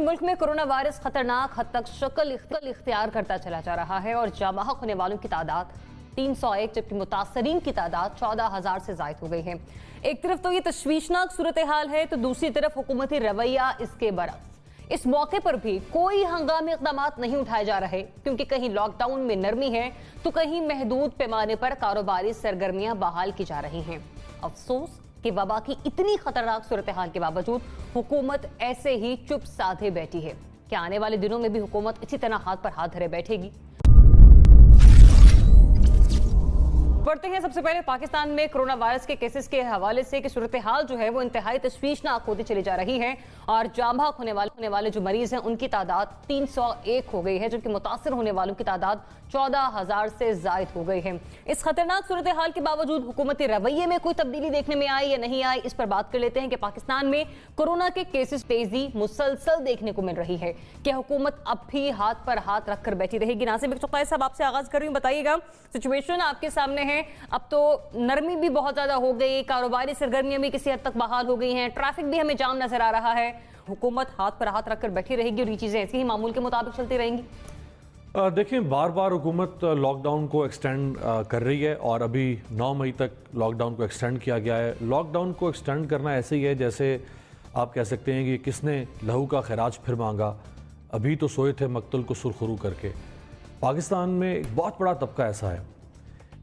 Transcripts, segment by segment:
मुल्क में corona virus खतरनाक हद तक शक्ल इख्तियार करता चला जा रहा है और जाँ बहक होने वालों की तादाद 301 जबकि मुतासरीन की तादाद 14,000 से जायद हो गई है। एक तरफ तो ये तशवीशनाक सूरत हाल है तो दूसरी तरफ हुकूमती रवैया इसके बरक्स। इस मौके पर भी कोई हंगामी इक़दामात नहीं उठाए जा रहे क्योंकि कहीं लॉकडाउन में नरमी है तो कहीं महदूद पैमाने पर कारोबारी सरगर्मियां बहाल की जा रही हैं। अफसोस कि वबा की इतनी खतरनाक सूरत हाल के बावजूद हुकूमत ऐसे ही चुप साधे बैठी है। क्या आने वाले दिनों में भी हुकूमत इसी तरह हाथ पर हाथ धरे बैठेगी? बढ़ते हैं सबसे पहले पाकिस्तान में कोरोना वायरस के केसेस के हवाले से कि सूरत हाल जो है वो इंतहाई तशवीशनाक होती चली जा रही है और जाँ बहक होने वाले जो मरीज हैं उनकी तादाद 301 हो गई है जबकि मुतासर होने वालों की तादाद 14,000 से जायद हो गई है। इस खतरनाक सूरत हाल के बावजूद हुकूमती रवैये में कोई तब्दीली देखने में आई या नहीं आई, इस पर बात कर लेते हैं कि पाकिस्तान में कोरोना के केसेस तेजी मुसलसल देखने को मिल रही है। क्या हुकूमत अब भी हाथ पर हाथ रखकर बैठी रहेगी? नासिर चौकताई साहब, आपसे आगाज कर रही हूँ, बताइएगा सिचुएशन आपके सामने है। अब तो नरमी भी बहुत ज्यादा हो गई, कारोबारी सरगर्मियां भी किसी हद तक बहाल हो गई हैं, ट्रैफिक भी हमें जाम नजर आ रहा है। हुकूमत हाथ पर हाथ रखकर बैठी रहेगी और ये चीजें ऐसी ही मामूल के मुताबिक चलती रहेंगी? देखिए, बार बार हुकूमत लॉकडाउन को एक्सटेंड कर रही है और अभी 9 मई तक लॉकडाउन को एक्सटेंड किया गया है। लॉकडाउन को एक्सटेंड करना ऐसे ही है जैसे आप कह सकते हैं कि किसने लहू का खराज फिर मांगा, अभी तो सोए थे मक्तल को सुरखरू करके। पाकिस्तान में एक बहुत बड़ा तबका ऐसा है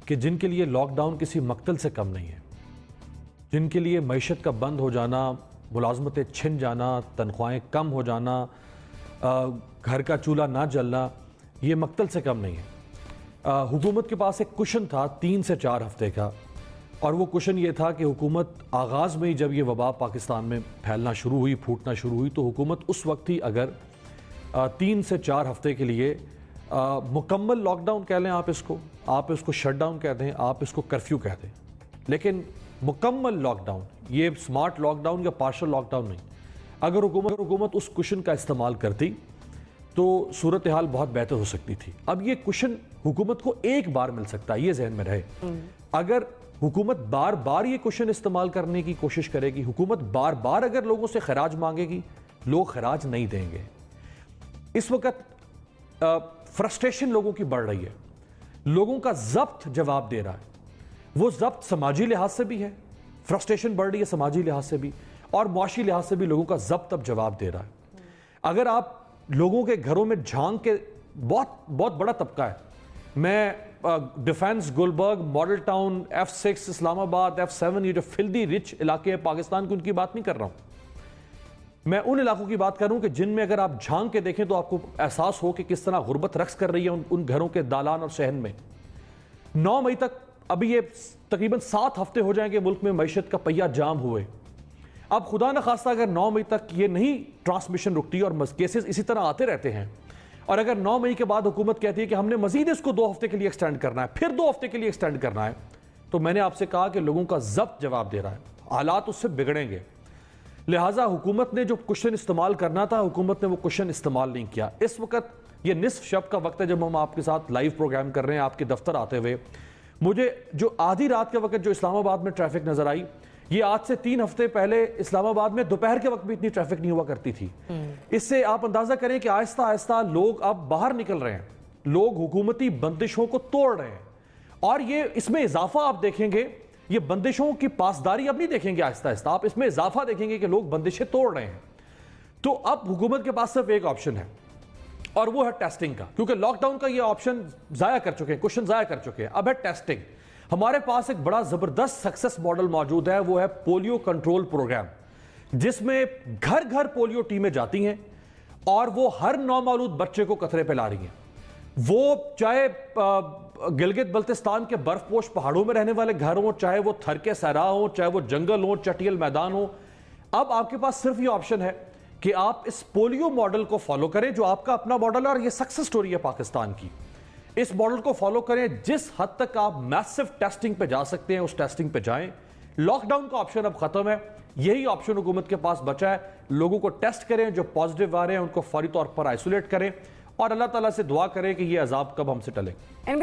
कि जिनके लिए लॉकडाउन किसी मक्तल से कम नहीं है, जिनके लिए मईशत का बंद हो जाना, मुलाजमतें छिन जाना, तनख्वाहें कम हो जाना, घर का चूल्हा ना जलना, ये मक्तल से कम नहीं है। हुकूमत के पास एक कुशन था 3 से 4 हफ्ते का, और वो कुशन ये था कि हुकूमत आगाज़ में ही जब ये वबा पाकिस्तान में फैलना शुरू हुई, फूटना शुरू हुई, तो हुकूमत उस वक्त ही अगर 3 से 4 हफ्ते के लिए मुकम्मल लॉकडाउन कह लें, आप इसको शट डाउन कह दें, आप इसको कर्फ्यू कह दें, लेकिन मुकम्मल लॉकडाउन, ये स्मार्ट लॉकडाउन या पार्शल लॉकडाउन नहीं। अगर हुकूमत उस कुशन का इस्तेमाल करती तो सूरत हाल बहुत बेहतर हो सकती थी। अब ये कुशन हुकूमत को एक बार मिल सकता है, ये जहन में रहे। अगर हुकूमत बार बार ये कुशन इस्तेमाल करने की कोशिश करेगी, हुकूमत बार बार अगर लोगों से खराज मांगेगी, लोग खराज नहीं देंगे। इस वक्त फ्रस्ट्रेशन लोगों की बढ़ रही है, लोगों का जब्त जवाब दे रहा है। वो जब्त समाजी लिहाज से भी है, फ्रस्ट्रेशन बढ़ रही है समाजी लिहाज से भी, और मुआशी लिहाज से भी लोगों का जब्त अब जवाब दे रहा है। अगर आप लोगों के घरों में झांक के, बहुत बड़ा तबका है, मैं defence, Gulberg, model town, F6, Islamabad, F7, ये जो फिल्दी रिच इलाके हैं पाकिस्तान के, उनकी बात नहीं कर रहा हूं। मैं उन इलाकों की बात कर रहा हूं कि जिनमें अगर आप झांक के देखें तो आपको एहसास हो कि किस तरह गुर्बत रक्स कर रही है उन घरों के दालान और सहन में। 9 मई तक, अभी ये तकरीबन 7 हफ्ते हो जाएंगे मुल्क में मईशत का पहिया जाम हुए। अब खुदा न खास्ता अगर 9 मई तक ये नहीं ट्रांसमिशन रुकती और केसेस इसी तरह आते रहते हैं, और अगर 9 मई के बाद हुकूमत कहती है कि हमने मजीद इसको 2 हफ्ते के लिए एक्सटेंड करना है, फिर 2 हफ्ते के लिए एक्सटेंड करना है, तो मैंने आपसे कहा कि लोगों का जब्त जवाब दे रहा है, हालात उससे बिगड़ेंगे। लिहाजा हुकूमत ने जो कुशन इस्तेमाल करना था, हुकूमत ने वो कुशन इस्तेमाल नहीं किया। इस वक्त ये निस्फ शब का वक्त है जब हम आपके साथ लाइव प्रोग्राम कर रहे हैं, आपके दफ्तर आते हुए। मुझे जो आधी रात के वक्त जो इस्लामाबाद में ट्रैफिक नजर आई, ये आज से 3 हफ्ते पहले इस्लामाबाद में दोपहर के वक्त भी इतनी ट्रैफिक नहीं हुआ करती थी। इससे आप अंदाजा करें कि आहिस्ता आहिस्ता लोग अब बाहर निकल रहे हैं, लोग हुकूमती बंदिशों को तोड़ रहे हैं, और ये इसमें इजाफा आप देखेंगे, ये बंदिशों की पासदारी अब नहीं देखेंगे आहिस्ता आहिस्ता, आप इसमें इजाफा देखेंगे कि लोग बंदिशें तोड़ रहे हैं। तो अब हुकूमत के पास सिर्फ एक ऑप्शन है और वो है टेस्टिंग का, क्योंकि लॉकडाउन का ये ऑप्शन जाया कर चुके हैं, क्वेश्चन जाया कर चुके हैं। अब है टेस्टिंग। हमारे पास एक बड़ा जबरदस्त सक्सेस मॉडल मौजूद है, वो है पोलियो कंट्रोल प्रोग्राम, जिसमें घर घर पोलियो टीमें जाती हैं और वो हर नौमौलूद बच्चे को कतरे पे ला रही हैं। वो चाहे गिलगित बल्तिस्तान के बर्फपोश पहाड़ों में रहने वाले घर हों, चाहे वो थर के सहरा हो, चाहे वो जंगल हो, चटियल मैदान हो। अब आपके पास सिर्फ ये ऑप्शन है कि आप इस पोलियो मॉडल को फॉलो करें, जो आपका अपना मॉडल है और ये सक्सेस स्टोरी है पाकिस्तान की। इस मॉडल को फॉलो करें, जिस हद तक आप मैसिव टेस्टिंग पे जा सकते हैं उस टेस्टिंग पे जाएं। लॉकडाउन का ऑप्शन अब खत्म है, यही ऑप्शन हुकूमत के पास बचा है। लोगों को टेस्ट करें, जो पॉजिटिव आ रहे हैं उनको फौरी तौर पर आइसोलेट करें, और अल्लाह ताला से दुआ करें कि ये अजाब कब हमसे टले।